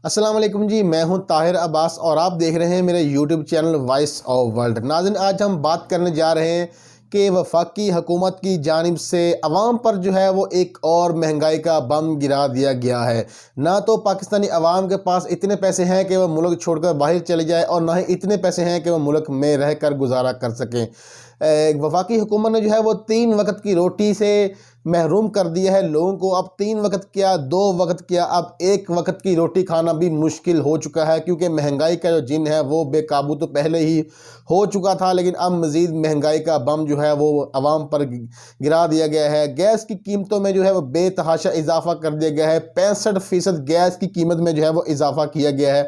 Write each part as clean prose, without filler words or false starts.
السلام علیکم جی، میں ہوں طاہر عباس اور آپ دیکھ رہے ہیں میرے YouTube channel voice of world. ناظرین، آج ہم بات کرنے جا رہے ہیں کہ وفاقی حکومت کی جانب سے عوام پر جو ہے وہ ایک اور مہنگائی کا بم گرا دیا گیا ہے۔ نہ تو پاکستانی عوام کے پاس اتنے پیسے ہیں کہ وہ ملک چھوڑ کر باہر چلے جائے، اور نہ ہی اتنے پیسے ہیں کہ وہ ملک میں رہ کر گزارا کر سکیں۔ وفاقی حکومت نے جو ہے وہ 3 وقت کی روٹی سے محروم کر دیا ہے لوگوں کو۔ اب 3 وقت کیا، 2 وقت کیا، اب 1 وقت کی روٹی کھانا بھی مشکل ہو چکا ہے، کیونکہ مہنگائی کا جو جن ہے وہ بے قابو تو پہلے ہی ہو چکا تھا، لیکن اب مزید مہنگائی کا بم جو ہے وہ عوام پر گرا دیا گیا ہے۔ گیس کی قیمتوں میں جو ہے وہ بے تحاشا اضافہ کر دیا گیا ہے۔ 65% گیس کی قیمت میں جو ہے وہ اضافہ کیا گیا ہے۔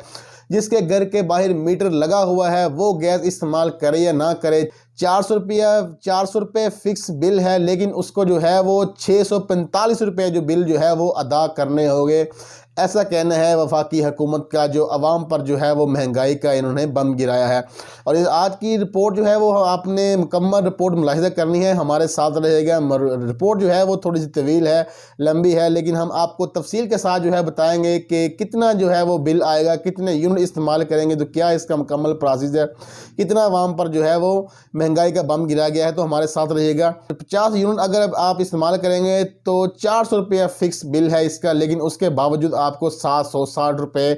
جس کے گھر کے باہر میٹر لگا ہوا ہے وہ گیس استعمال کرے یا نہ کرے، 400 روپے فکس بل ہے، لیکن اس کو جو ہے وہ 645 روپے جو بل جو ہے وہ ادا کرنے ہوگے۔ ایسا کہنا ہے وفاقی حکومت کا، جو عوام پر جو ہے وہ مہنگائی کا انہوں نے بم گرایا ہے۔ اور آج کی رپورٹ جو ہے وہ آپ نے مکمل رپورٹ ملاحظہ کرنی ہے، ہمارے ساتھ رہے گا۔ رپورٹ جو ہے وہ تھوڑی سی طویل ہے، لمبی ہے، لیکن ہم آپ کو تفصیل کے ساتھ جو ہے بتائیں گے کہ کتنا جو ہے وہ بل آئے گا، کتنے یونٹ استعمال کریں گے، تو کیا اس کا مکمل پروسیس ہے، کتنا عوام پر جو ہے وہ مہنگائی کا بم گرا گیا ہے۔ تو ہمارے ساتھ رہیے گا۔ 50 یونٹ اگر آپ استعمال کریں گے تو 400 روپیہ فکس بل ہے اس کا، لیکن اس کے باوجود آپ کو 760 روپے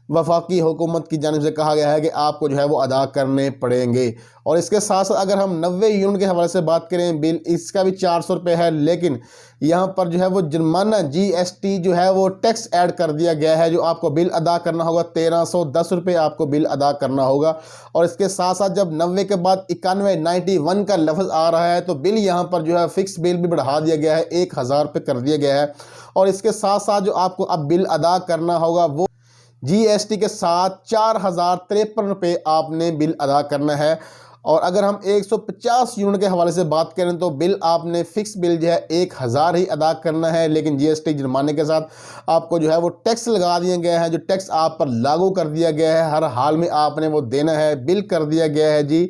وفاقی حکومت کی جانب سے کہا گیا ہے کہ آپ کو جو ہے وہ ادا کرنے پڑیں گے۔ اور اس کے ساتھ ساتھ اگر ہم 90 یونٹ کے حوالے سے بات کریں، بل اس کا بھی 400 روپے ہے، لیکن یہاں پر جو ہے وہ جرمانہ GST جو ہے وہ ٹیکس ایڈ کر دیا گیا ہے، جو آپ کو بل ادا کرنا ہوگا 1310 روپے آپ کو بل ادا کرنا ہوگا۔ اور اس کے ساتھ ساتھ جب 90 کے بعد 91 کا لفظ آ رہا ہے تو بل یہاں پر جو ہے فکس بل بھی بڑھا دیا گیا ہے، 1000 روپے کر دیا گیا ہے۔ اور اس کے ساتھ ساتھ جو آپ کو اب بل ادا کرنا ہوگا وہ GST کے ساتھ 4053 روپے آپ نے بل ادا کرنا ہے۔ اور اگر ہم 150 یونٹ کے حوالے سے بات کریں تو بل آپ نے فکس بل جو ہے 1000 ہی ادا کرنا ہے، لیکن GST جرمانے کے ساتھ آپ کو جو ہے وہ ٹیکس لگا دیا گیا ہے، جو ٹیکس آپ پر لاگو کر دیا گیا ہے، ہر حال میں آپ نے وہ دینا ہے۔ بل کر دیا گیا ہے جی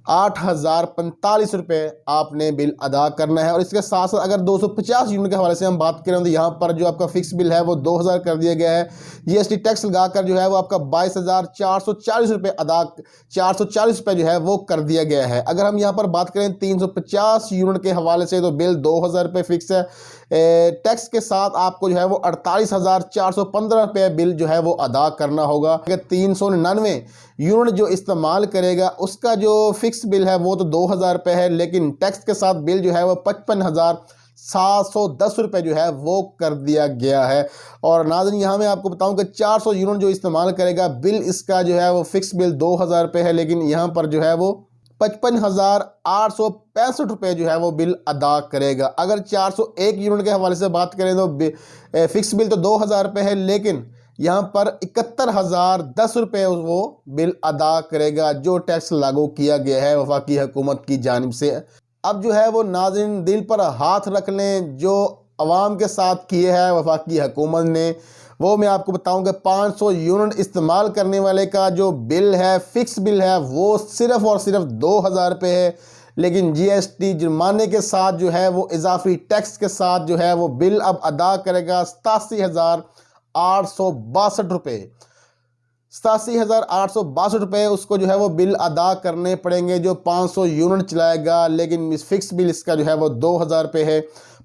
8045 روپے آپ نے بل ادا کرنا ہے۔ اور اس کے ساتھ ساتھ اگر 250 یونٹ کے حوالے سے ہم بات کریں تو یہاں پر جو آپ کا فکس بل ہے وہ 2000 کر دیا گیا ہے، GST ٹیکس لگا کر جو ہے وہ آپ کا 22440 روپے 440 روپے جو ہے وہ کر دیا گیا ہے۔ اگر ہم یہاں پر بات کریں 350 یونٹ کے حوالے سے تو بل 2000 روپے فکس ہے، ٹیکس کے ساتھ آپ کو جو ہے وہ 48415 روپے بل جو ہے وہ ادا کرنا ہوگا۔ اگر 399 یونٹ جو استعمال کرے گا اس کا جو فکس بل ہے وہ تو 2000 روپے ہے، لیکن ٹیکس کے ساتھ بل جو ہے وہ 55710 روپے جو ہے وہ کر دیا گیا ہے۔ اور ناظرین، یہاں میں آپ کو بتاؤں کہ 400 یونٹ جو استعمال کرے گا بل اس کا جو ہے وہ فکس بل 2000 روپے ہے، لیکن یہاں پر جو ہے وہ 55865 روپے جو ہے وہ بل ادا کرے گا۔ اگر 401 یونٹ کے حوالے سے بات کریں تو فکس بل تو 2000 روپے ہے، لیکن یہاں پر 71010 روپے وہ بل ادا کرے گا، جو ٹیکس لاگو کیا گیا ہے وفاقی حکومت کی جانب سے۔ اب جو ہے وہ ناظرین دل پر ہاتھ رکھ لیں، جو عوام کے ساتھ کیے ہے وفاقی حکومت نے، وہ میں آپ کو بتاؤں کہ 500 یونٹ استعمال کرنے والے کا جو بل ہے، فکس بل ہے، وہ صرف اور صرف 2000 روپے ہے، لیکن GST جرمانے کے ساتھ جو ہے وہ اضافی ٹیکس کے ساتھ جو ہے وہ بل اب ادا کرے گا 87862 روپے۔ 87862 روپے اس کو جو ہے وہ بل ادا کرنے پڑیں گے، جو 500 یونٹ چلائے گا، لیکن فکس بل اس کا جو ہے وہ 2000 روپے ہے۔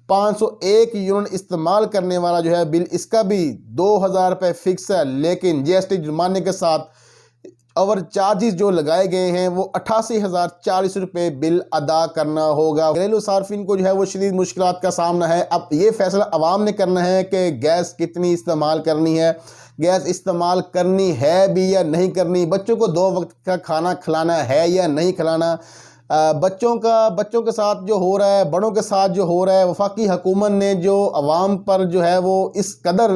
501 یونٹ استعمال کرنے والا جو ہے بل اس کا بھی 2000 روپے فکس ہے، لیکن GST جرمانے کے ساتھ اور چارجز جو لگائے گئے ہیں وہ 88040 روپے بل ادا کرنا ہوگا۔ گھریلو صارفین کو جو ہے وہ شدید مشکلات کا سامنا ہے۔ اب یہ فیصلہ عوام نے کرنا ہے کہ گیس کتنی استعمال کرنی ہے، گیس استعمال کرنی ہے بھی یا نہیں کرنی، بچوں کو 2 وقت کا کھانا کھلانا ہے یا نہیں کھلانا، بچوں کے ساتھ جو ہو رہا ہے، بڑوں کے ساتھ جو ہو رہا ہے۔ وفاقی حکومت نے جو عوام پر جو ہے وہ اس قدر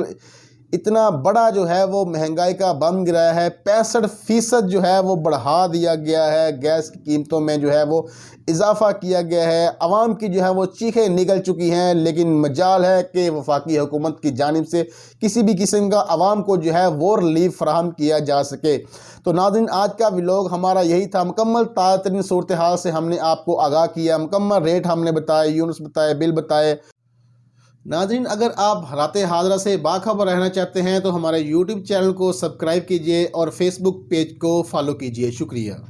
اتنا بڑا جو ہے وہ مہنگائی کا بم گرایا ہے، 65% جو ہے وہ بڑھا دیا گیا ہے، گیس کی قیمتوں میں جو ہے وہ اضافہ کیا گیا ہے، عوام کی جو ہے وہ چیخیں نکل چکی ہیں، لیکن مجال ہے کہ وفاقی حکومت کی جانب سے کسی بھی قسم کا عوام کو جو ہے وہ ریلیف فراہم کیا جا سکے۔ تو ناظرین، آج کا ولاگ ہمارا یہی تھا، مکمل تازہ ترین صورتحال سے ہم نے آپ کو آگاہ کیا، مکمل ریٹ ہم نے بتائے، یونٹس بتائے، بل بتائے۔ ناظرین، اگر آپ حالات حاضرہ سے باخبر رہنا چاہتے ہیں تو ہمارے یوٹیوب چینل کو سبسکرائب کیجیے اور فیس بک پیج کو فالو کیجیے۔ شکریہ۔